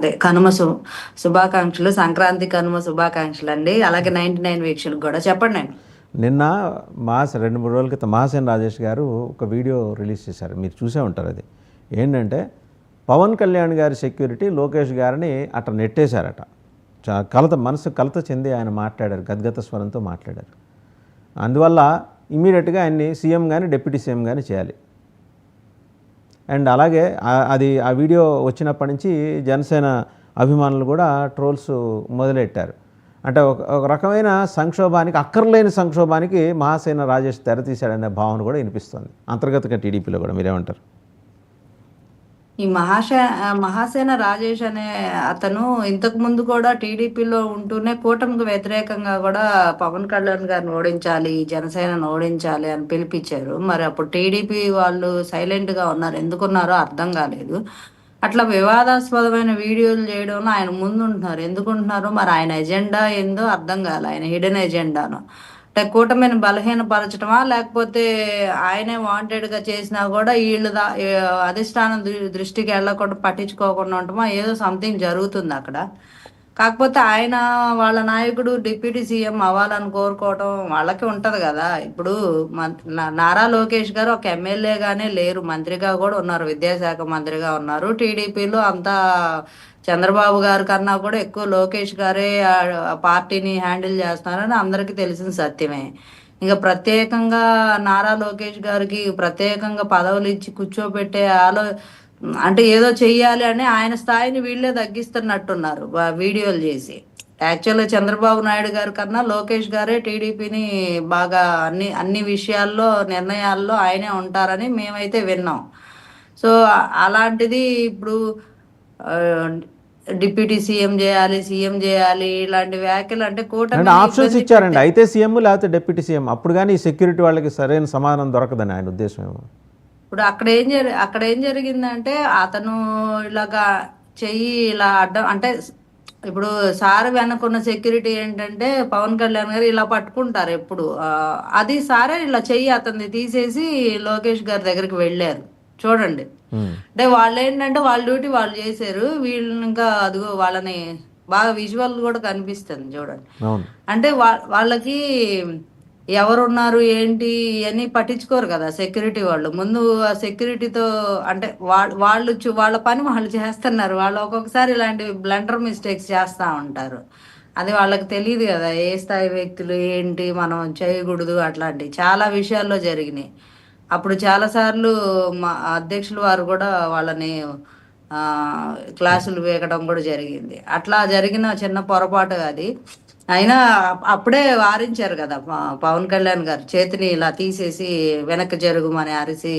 అదే కనుమ శుభాకాంక్షలు. సంక్రాంతి, కనుమ శుభాకాంక్షలండి. అలాగే 99 వీక్షలకు గూడా. చెప్పండండి. నిన్న 2-3 రోజుల క్రితం మహాసేన రాజేష్ గారు ఒక వీడియో రిలీజ్ చేశారు. మీరు చూసే ఉంటారు అది. ఏంటంటే పవన్ కళ్యాణ్ గారి సెక్యూరిటీ లోకేష్ గారిని అట్లా నెట్టేశారట. మనసు కలత చెంది ఆయన మాట్లాడారు, గద్గత స్వరంతో మాట్లాడారు. అందువల్ల ఇమీడియట్గా ఆయన్ని సీఎం కానీ డిప్యూటీ సీఎం కానీ చేయాలి. అండ్ అలాగే ఆ వీడియో వచ్చినప్పటి నుంచి జనసేన అభిమానులు కూడా ట్రోల్స్ మొదలెట్టారు. అంటే ఒక రకమైన సంక్షోభానికి, అక్కర్లేని సంక్షోభానికి మహాసేన రాజేష్ తెరతీశాడనే భావన కూడా వినిపిస్తుంది అంతర్గతంగా టీడీపీలో కూడా. మీరేమంటారు? ఈ మహాసేన రాజేష్ అనే అతను ఇంతకు ముందు కూడా టీడీపీలో ఉంటూనే కూటమికి వ్యతిరేకంగా కూడా పవన్ కళ్యాణ్ గారిని ఓడించాలి, జనసేనను ఓడించాలి అని పిలిపించారు. మరి అప్పుడు టీడీపీ వాళ్ళు సైలెంట్ గా ఉన్నారు. ఎందుకున్నారో అర్థం కాలేదు. అట్లా వివాదాస్పదమైన వీడియోలు చేయడంలో ఆయన ముందుంటున్నారు. ఎందుకుంటున్నారు మరి? ఆయన ఎజెండా ఏందో అర్థం కాలే. ఆయన హిడెన్ ఎజెండాను అంటే కూటమిని బలహీనపరచడమా, లేకపోతే ఆయనే వాంటెడ్గా చేసినా కూడా వీళ్ళు అధిష్టానం దృష్టికి వెళ్ళకుండా పట్టించుకోకుండా ఉండటమా, ఏదో సంథింగ్ జరుగుతుంది అక్కడ. కాకపోతే ఆయన వాళ్ళ నాయకుడు డిప్యూటీ సీఎం అవ్వాలని కోరుకోవడం వాళ్ళకి ఉంటది కదా. ఇప్పుడు నారా లోకేష్ గారు ఒక ఎమ్మెల్యేగానే లేరు, మంత్రిగా కూడా ఉన్నారు, విద్యాశాఖ మంత్రిగా ఉన్నారు. టీడీపీలో అంతా చంద్రబాబు గారి కన్నా కూడా ఎక్కువ లోకేష్ గారే ఆ పార్టీని హ్యాండిల్ చేస్తున్నారని అందరికీ తెలిసిన సత్యమే. ఇంకా ప్రత్యేకంగా నారా లోకేష్ గారికి ప్రత్యేకంగా పదవులు ఇచ్చి కూర్చోబెట్టే అంటే ఏదో చెయ్యాలి అని ఆయన స్థాయిని వీళ్ళే తగ్గిస్తున్నట్టున్నారు వీడియోలు చేసి. యాక్చువల్గా చంద్రబాబు నాయుడు గారి కన్నా లోకేష్ గారే టీడీపీని బాగా అన్ని విషయాల్లో, నిర్ణయాల్లో ఆయనే ఉంటారని మేమైతే విన్నాం. సో అలాంటిది ఇప్పుడు డిప్యూటీ సీఎం చేయాలి ఇలాంటి వ్యాఖ్యలు అంటే కూటమి ఆప్షన్స్ ఇచ్చారండి. అయితే సీఎం లేకపోతే డిప్యూటీ సీఎం. అప్పుడు కానీ సెక్యూరిటీ వాళ్ళకి సరైన సమాధానం దొరకదని ఆయన ఉద్దేశం ఏమో. ఇప్పుడు అక్కడ ఏం జరిగిందంటే అతను ఇలాగా చెయ్యి ఇలా అడ్డం అంటే ఇప్పుడు సార్ వెనకున్న సెక్యూరిటీ ఏంటంటే పవన్ కళ్యాణ్ గారు ఇలా పట్టుకుంటారు ఎప్పుడు. అది సారే ఇలా చెయ్యి అతన్ని తీసేసి లోకేష్ గారి దగ్గరికి వెళ్ళారు. చూడండి, అంటే వాళ్ళు ఏంటంటే వాళ్ళ డ్యూటీ వాళ్ళు చేశారు. వీళ్ళు ఇంకా అదిగో వాళ్ళని బాగా విజువల్ కూడా కనిపిస్తుంది చూడండి. అంటే వాళ్ళకి ఎవరున్నారు ఏంటి ఇవన్నీ పట్టించుకోరు కదా సెక్యూరిటీ వాళ్ళు. ముందు ఆ సెక్యూరిటీతో అంటే వాళ్ళ పని వాళ్ళు చేస్తున్నారు. వాళ్ళు ఒక్కొక్కసారి ఇలాంటి బ్లండర్ మిస్టేక్స్ చేస్తూ ఉంటారు. అది వాళ్ళకి తెలియదు కదా ఏ స్థాయి వ్యక్తులు ఏంటి మనం చేయకూడదు. అట్లాంటివి చాలా విషయాల్లో జరిగినాయి. అప్పుడు చాలాసార్లు మా అధ్యక్షులు వారు కూడా వాళ్ళని క్లాసులు వేయడం కూడా జరిగింది. అట్లా జరిగిన చిన్న పొరపాటు అది. అయినా అప్పుడే వారించారు కదా పవన్ కళ్యాణ్ గారు, చేతిని ఇలా తీసేసి వెనక్కి జరుగుమని అరిసి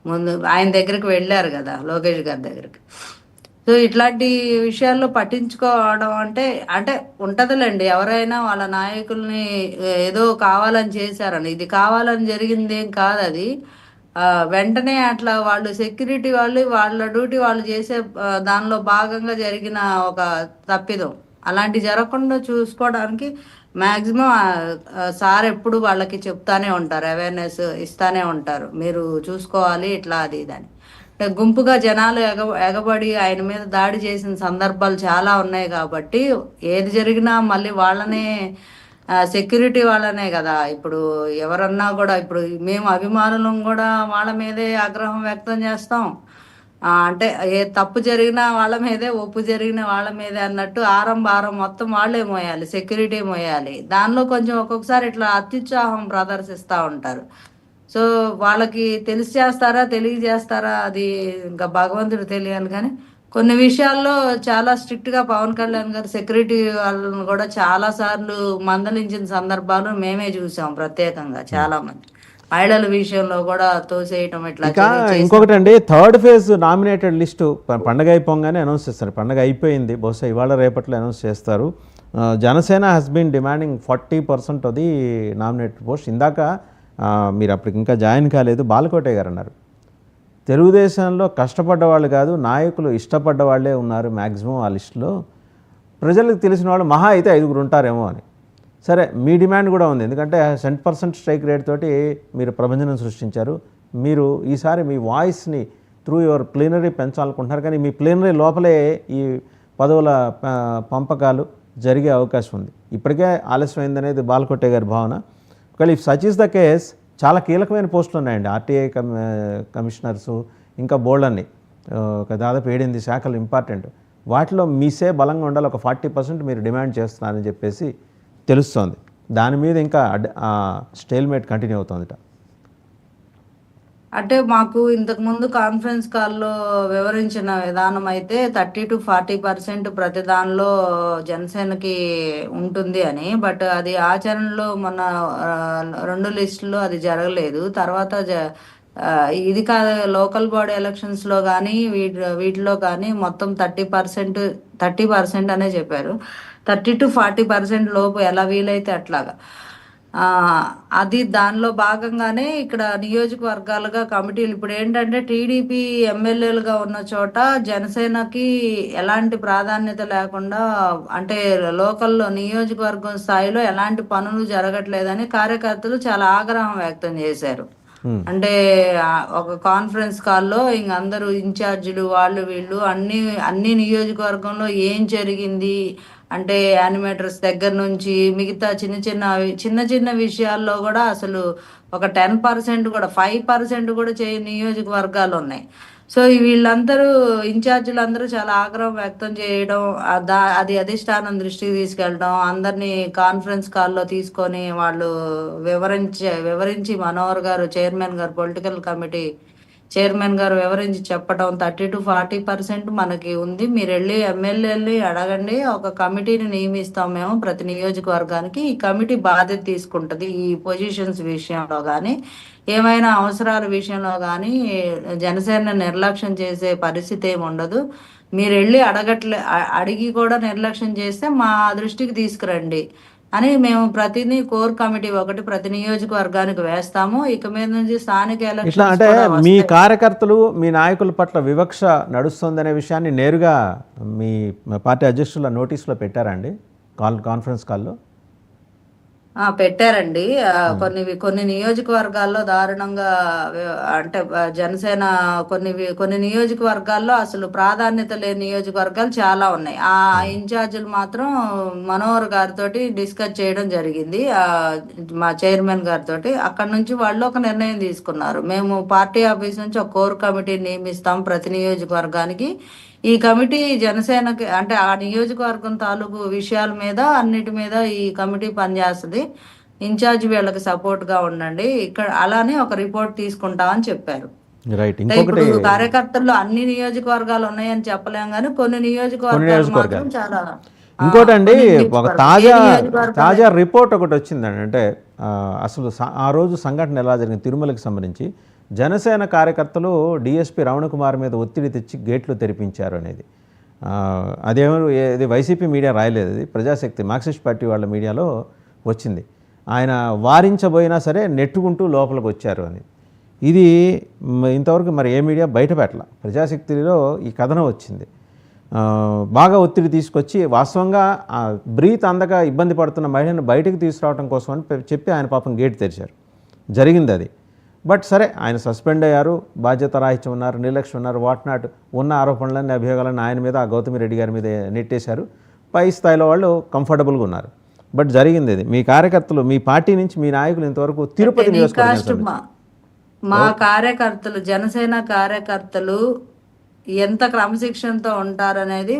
ముందు ఆయన దగ్గరికి వెళ్ళారు కదా లోకేష్ గారి దగ్గరికి. సో ఇట్లాంటి విషయాల్లో పట్టించుకోవడం అంటే అంటే ఉంటదిలేండి. ఎవరైనా వాళ్ళ నాయకుల్ని ఏదో కావాలని చేశారని, ఇది కావాలని జరిగింది ఏం కాదు అది. వెంటనే అట్లా వాళ్ళు సెక్యూరిటీ వాళ్ళు వాళ్ళ డ్యూటీ వాళ్ళు చేసే దానిలో భాగంగా జరిగిన ఒక తప్పిదం. అలాంటి జరగకుండా చూసుకోవడానికి మ్యాక్సిమం సార్ ఎప్పుడు వాళ్ళకి చెప్తానే ఉంటారు, అవేర్నెస్ ఇస్తానే ఉంటారు, మీరు చూసుకోవాలి ఇట్లా అది ఇదని. గుంపుగా జనాలు ఎగబడి ఆయన మీద దాడి చేసిన సందర్భాలు చాలా ఉన్నాయి. కాబట్టి ఏది జరిగినా మళ్ళీ వాళ్ళనే సెక్యూరిటీ వాళ్ళనే కదా. ఇప్పుడు ఎవరన్నా కూడా ఇప్పుడు మేము అభిమానులం కూడా వాళ్ళ మీదే ఆగ్రహం వ్యక్తం చేస్తాం. అంటే ఏ తప్పు జరిగినా వాళ్ళ మీదే, ఒప్పు జరిగిన వాళ్ళ మీదే అన్నట్టు భారం మొత్తం వాళ్ళే మోయాలి, సెక్యూరిటీ మోయాలి. దానిలో కొంచెం ఒక్కొక్కసారి ఇట్లా అత్యుత్సాహం ప్రదర్శిస్తూ ఉంటారు. సో వాళ్ళకి తెలిసి చేస్తారా తెలియజేస్తారా అది ఇంకా భగవంతుడు తెలియాలి. కానీ కొన్ని విషయాల్లో చాలా స్ట్రిక్ట్గా పవన్ కళ్యాణ్ గారు సెక్యూరిటీ వాళ్ళని కూడా చాలా సార్లు మందలించిన సందర్భాలు మేమే చూసాం. ప్రత్యేకంగా చాలా మంది మహిళల విషయంలో కూడా తోసేయటం ఇట్లా. ఇంకొకటి అండి, థర్డ్ ఫేజ్ నామినేటెడ్ లిస్టు పండగ అయిపోగానే అనౌన్స్ చేస్తారు. పండగ అయిపోయింది, బహుశా ఇవాళ రేపట్లో అనౌన్స్ చేస్తారు. జనసేన హ్యాస్ బీన్ డిమాండింగ్ 40% అది నామినేటెడ్ పోస్ట్. ఇందాక మీరు అప్పటికి ఇంకా జాయిన్ కాలేదు, బాలకోటే గారు అన్నారు తెలుగుదేశంలో కష్టపడ్డ వాళ్ళు కాదు నాయకులు ఇష్టపడ్డ వాళ్ళే ఉన్నారు మ్యాక్సిమం ఆ లిస్టులో, ప్రజలకు తెలిసిన వాళ్ళు మహా అయితే 5 ఉంటారేమో అని. సరే, మీ డిమాండ్ కూడా ఉంది, ఎందుకంటే 100% స్ట్రైక్ రేట్ తోటి మీరు ప్రభంజనం సృష్టించారు. మీరు ఈసారి మీ వాయిస్ని త్రూ యువర్ ప్లీనరీ పెంచాలనుకుంటున్నారు, కానీ మీ ప్లీనరీ లోపలే ఈ పదవుల పంపకాలు జరిగే అవకాశం ఉంది. ఇప్పటికే ఆలస్యమైందనేది బాలకోటే గారి భావన. ఒకవేళ if such is the case చాలా కీలకమైన పోస్టులు ఉన్నాయండి. ఆర్టీఐ కమిషనర్సు, ఇంకా బోర్డులన్నీ ఒక దాదాపు 7-8 శాఖలు ఇంపార్టెంట్. వాటిలో మీసే బలంగా ఉండాలి. ఒక 40% మీరు డిమాండ్ చేస్తున్నారని చెప్పేసి తెలుస్తోంది. దాని మీద ఇంకా స్టేల్మేట్ కంటిన్యూ అవుతుందిట. అంటే మాకు ఇంతకుముందు కాన్ఫరెన్స్ కాల్లో వివరించిన విధానం అయితే 30-40% ప్రతి దానిలో జనసేనకి ఉంటుంది అని. బట్ అది ఆచరణలో మొన్న 2 లిస్టుల్లో అది జరగలేదు. తర్వాత ఇది కాదు, లోకల్ బాడీ ఎలక్షన్స్లో కానీ వీటిలో కానీ మొత్తం 30% అనే చెప్పారు. 30-40% లోపు ఎలా వీలైతే అట్లాగా. అది దానిలో భాగంగానే ఇక్కడ నియోజకవర్గాలుగా కమిటీలు ఇప్పుడు ఏంటంటే టీడీపీ ఎమ్మెల్యేలుగా ఉన్న చోట జనసేనకి ఎలాంటి ప్రాధాన్యత లేకుండా, అంటే లోకల్లో నియోజకవర్గం స్థాయిలో ఎలాంటి పనులు జరగట్లేదని కార్యకర్తలు చాలా ఆగ్రహం వ్యక్తం చేశారు. అంటే ఒక కాన్ఫరెన్స్ కాల్లో ఇంక అందరూ ఇన్ఛార్జీలు వాళ్ళు వీళ్ళు అన్ని నియోజకవర్గంలో ఏం జరిగింది అంటే యానిమేటర్స్ దగ్గర నుంచి మిగతా చిన్న చిన్న విషయాల్లో కూడా అసలు ఒక 10% కూడా 5% కూడా చేయని నియోజకవర్గాలు ఉన్నాయి. సో వీళ్ళందరూ ఇన్ఛార్జీలు అందరూ చాలా ఆగ్రహం వ్యక్తం చేయడం, అది అధిష్టానం దృష్టికి తీసుకెళ్ళడం, అందరినీ కాన్ఫరెన్స్ కాల్లో తీసుకొని వాళ్ళు వివరించి మనోహర్ గారు చైర్మన్ గారు పొలిటికల్ కమిటీ చైర్మన్ గారు వివరించి చెప్పడం 30-40% మనకి ఉంది, మీరు వెళ్ళి ఎమ్మెల్యేని అడగండి, ఒక కమిటీని నియమిస్తాం మేము ప్రతి నియోజకవర్గానికి, ఈ కమిటీ బాధ్యత తీసుకుంటుంది ఈ పొజిషన్స్ విషయంలో కానీ ఏమైనా అవసరాల విషయంలో కానీ జనసేన నిర్లక్ష్యం చేసే పరిస్థితి ఏమి ఉండదు, మీరు వెళ్ళి అడిగి కూడా నిర్లక్ష్యం చేస్తే మా దృష్టికి తీసుకురండి అని మేము ప్రతిని కోర్ కమిటీ ఒకటి ప్రతి నియోజకవర్గానికి వేస్తాము. ఇక మీద నుంచి స్థానిక ఇట్లా అంటే మీ కార్యకర్తలు మీ నాయకుల పట్ల వివక్ష నడుస్తుందనే విషయాన్ని నేరుగా మీ పార్టీ అధ్యక్షుల నోటీసులో పెట్టారండి కాన్ఫరెన్స్ కాల్లో? పెట్టారండి. కొన్ని నియోజకవర్గాల్లో దారుణంగా అంటే జనసేన కొన్ని నియోజకవర్గాల్లో అసలు ప్రాధాన్యత లేని నియోజకవర్గాలు చాలా ఉన్నాయి. ఆ ఇన్ఛార్జీలు మాత్రం మనోహర్ గారితో డిస్కస్ చేయడం జరిగింది, మా చైర్మన్ గారితో. అక్కడ నుంచి వాళ్ళు ఒక నిర్ణయం తీసుకున్నారు, మేము పార్టీ ఆఫీస్ నుంచి ఒక కోర్ కమిటీని నియమిస్తాం ప్రతి నియోజకవర్గానికి, ఈ కమిటీ జనసేనకి అంటే ఆ నియోజకవర్గం తాలూకు విషయాల మీద అన్నిటి మీద ఈ కమిటీ పనిచేస్తుంది, ఇన్ఛార్జ్ వీళ్ళకి సపోర్ట్ గా ఉండండి, ఇక్కడ అలానే ఒక రిపోర్ట్ తీసుకుంటామని చెప్పారు. ఇప్పుడు కార్యకర్తల్లో అన్ని నియోజకవర్గాలు ఉన్నాయని చెప్పలేం కానీ కొన్ని నియోజకవర్గాలు మాత్రం చాలా. ఇంకోటండి, ఒక తాజా రిపోర్ట్ ఒకటి వచ్చిందండి. అంటే అసలు ఆ రోజు సంఘటన ఎలా జరిగింది తిరుమలకి సంబంధించి, జనసేన కార్యకర్తలు డిఎస్పీ రమణకుమార్ మీద ఒత్తిడి తెచ్చి గేట్లు తెరిపించారు అనేది. ఇది వైసీపీ మీడియా రాయలేదు, అది ప్రజాశక్తి మార్క్సిస్ట్ పార్టీ వాళ్ళ మీడియాలో వచ్చింది. ఆయన వారించబోయినా సరే నెట్టుకుంటూ లోపలికి వచ్చారు అని. ఇది ఇంతవరకు మరి ఏ మీడియా బయట పెట్టాల. ప్రజాశక్తిలో ఈ కథనం వచ్చింది. బాగా ఒత్తిడి తీసుకొచ్చి వాస్తవంగా బ్రీత్ అందక ఇబ్బంది పడుతున్న మహిళను బయటకు తీసుకురావడం కోసం అని చెప్పి ఆయన పాపం గేట్ తెరిచారు. జరిగింది అది. బట్ సరే, ఆయన సస్పెండ్ అయ్యారు, బాధ్యత రాహిత్యం ఉన్నారు, నిర్లక్ష్యం ఉన్నారు, వాట్నాట్ ఉన్న ఆరోపణలన్నీ అభియోగాలన్నీ ఆయన మీద, గౌతమి రెడ్డి గారి మీద నెట్టేశారు. పై స్థాయిలో వాళ్ళు కంఫర్టబుల్గా ఉన్నారు. బట్ జరిగింది ఇది. మీ కార్యకర్తలు, మీ పార్టీ నుంచి మీ నాయకులు ఇంతవరకు తిరుపతి నియోజకవర్గం, మా కార్యకర్తలు జనసేన కార్యకర్తలు ఎంత క్రమశిక్షణతో ఉంటారనేది